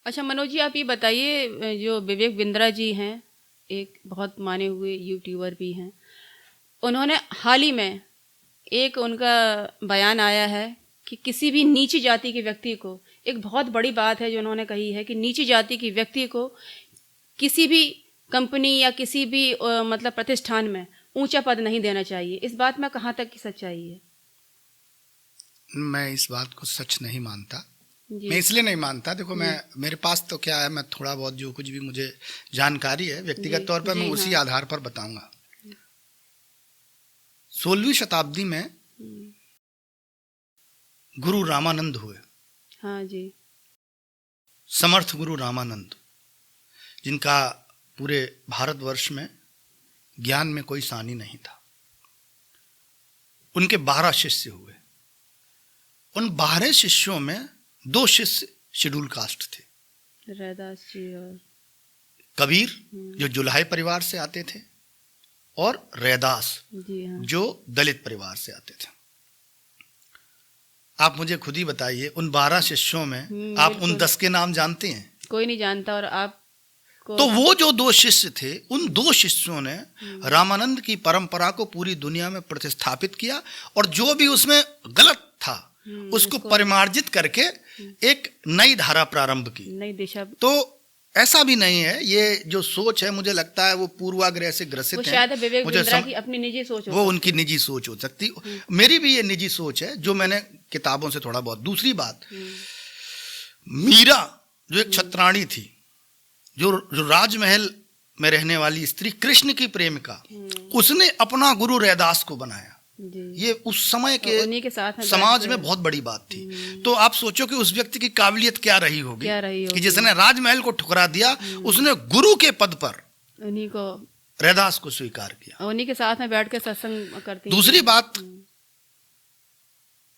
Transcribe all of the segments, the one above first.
अच्छा मनोज जी, आप ये बताइए, जो विवेक बिंद्रा जी हैं, एक बहुत माने हुए यूट्यूबर भी हैं, उन्होंने हाल ही में एक उनका बयान आया है कि किसी भी नीची जाति के व्यक्ति को, एक बहुत बड़ी बात है जो उन्होंने कही है कि नीची जाति के व्यक्ति को किसी भी कंपनी या किसी भी मतलब प्रतिष्ठान में ऊंचा पद नहीं देना चाहिए। इस बात में कहाँ तक की सच्चाई है? मैं इस बात को सच नहीं मानता। जी। मैं इसलिए नहीं मानता, देखो मैं, मेरे पास तो क्या है, मैं थोड़ा बहुत जो कुछ भी मुझे जानकारी है व्यक्तिगत तौर पर मैं उसी आधार पर बताऊंगा। 16वीं शताब्दी में गुरु रामानंद हुए। हाँ जी। समर्थ गुरु रामानंद, जिनका पूरे भारतवर्ष में ज्ञान में कोई सानी नहीं था। उनके 12 शिष्य हुए। उन 12 शिष्यों में 2 शिष्य शेड्यूल कास्ट थे, रैदास जी और कबीर जो जुलाहे परिवार से आते थे, और रैदास जी हाँ। जो दलित परिवार से आते थे। आप मुझे खुद ही बताइए, उन 12 शिष्यों में आप उन 10 के नाम जानते हैं? कोई नहीं जानता। और आप तो वो जो 2 शिष्य थे, उन 2 शिष्यों ने रामानंद की परंपरा को पूरी दुनिया में प्रतिस्थापित किया, और जो भी उसमें गलत था उसको परिमार्जित करके एक नई धारा प्रारंभ की, नई दिशा। तो ऐसा भी नहीं है, ये जो सोच है मुझे लगता है वो पूर्वाग्रह से ग्रसित है। शायद विवेक बिंद्रा की अपनी निजी सोच हो, वो उनकी निजी सोच हो सकती। मेरी भी ये निजी सोच है जो मैंने किताबों से थोड़ा बहुत। दूसरी बात, मीरा जो एक छत्राणी थी, जो राजमहल में रहने वाली स्त्री, कृष्ण की प्रेमिका, उसने अपना गुरु रैदास को बनाया। ये उस समय के साथ समाज में बहुत बड़ी बात थी। तो आप सोचो कि उस व्यक्ति की काबिलियत क्या रही होगी कि जिसने राजमहल को ठुकरा दिया, उसने गुरु के पद पर उन्हीं को, रैदास को स्वीकार किया, उन्हीं के साथ में बैठ के सत्संग करती। दूसरी बात,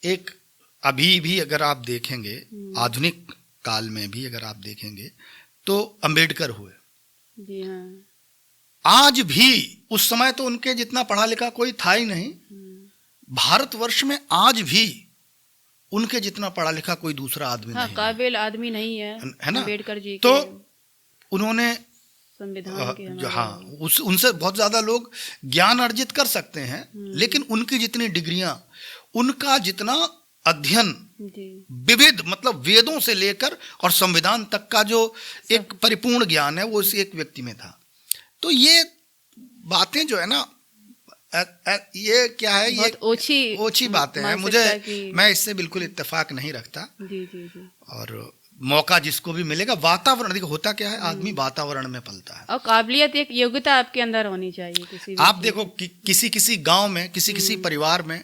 एक अभी भी अगर आप देखेंगे, आधुनिक काल में भी अगर आप देखेंगे तो अंबेडकर हुए। जी हाँ। आज भी, उस समय तो उनके जितना पढ़ा लिखा कोई था ही नहीं। भारतवर्ष में आज भी उनके जितना पढ़ा लिखा कोई दूसरा आदमी नहीं, काबिल आदमी नहीं है ना अंबेडकर जी। तो उन्होंने संविधान के, हाँ, उनसे बहुत ज्यादा लोग ज्ञान अर्जित कर सकते हैं, लेकिन उनकी जितनी डिग्रियां, उनका जितना अध्ययन, विविध मतलब वेदों से लेकर और संविधान तक का जो एक परिपूर्ण ज्ञान है, वो उस एक व्यक्ति में था। तो ये बातें जो है ना, ये क्या है, ये ओछी बातें हैं। मैं इससे बिल्कुल इत्तेफाक नहीं रखता। जी। और मौका जिसको भी मिलेगा, वातावरण, देखो होता क्या है, आदमी वातावरण में पलता है, और काबिलियत, एक योग्यता आपके अंदर होनी चाहिए। किसी आप देखो किसी गांव में, किसी परिवार में,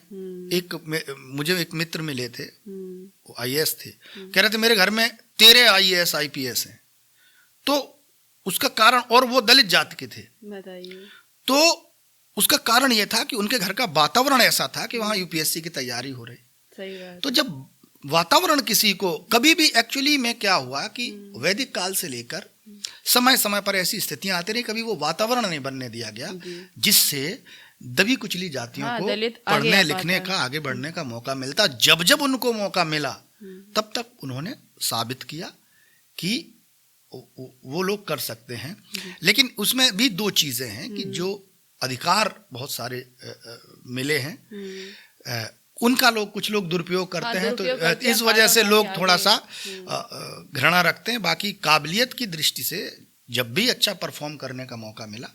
मुझे एक मित्र मिले थे, वो IAS थे, कह रहे थे मेरे घर में 13 IAS IPS हैं। तो उसका कारण, और वो दलित जाति के थे, बताइए। तो उसका कारण यह था कि उनके घर का वातावरण ऐसा था कि वहां UPSC की तैयारी हो रही। सही बात। तो जब वातावरण किसी को कभी भी, एक्चुअली में क्या हुआ कि वैदिक काल से लेकर समय समय पर ऐसी स्थितियां आती रही, कभी वो वातावरण नहीं बनने दिया गया जिससे दबी कुचली जातियों को पढ़ने लिखने का, आगे बढ़ने का मौका मिलता। जब जब उनको मौका मिला, तब तक उन्होंने साबित किया कि वो लोग कर सकते हैं। लेकिन उसमें भी 2 चीजें हैं कि जो अधिकार बहुत सारे मिले हैं, उनका कुछ लोग दुरुपयोग करते हैं, तो इस वजह से लोग थोड़ा सा घृणा रखते हैं। बाकी काबिलियत की दृष्टि से जब भी अच्छा परफॉर्म करने का मौका मिला,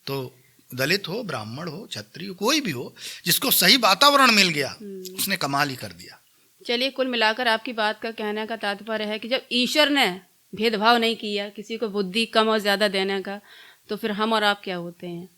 तो दलित हो, ब्राह्मण हो, क्षत्रिय, कोई भी हो, जिसको सही वातावरण मिल गया, उसने कमाल ही कर दिया। चलिए, कुल मिलाकर आपकी बात का कहने का तात्पर्य है कि जब ईश्वर ने भेदभाव नहीं किया किसी को बुद्धि कम और ज्यादा देने का, तो फिर हम और आप क्या होते हैं?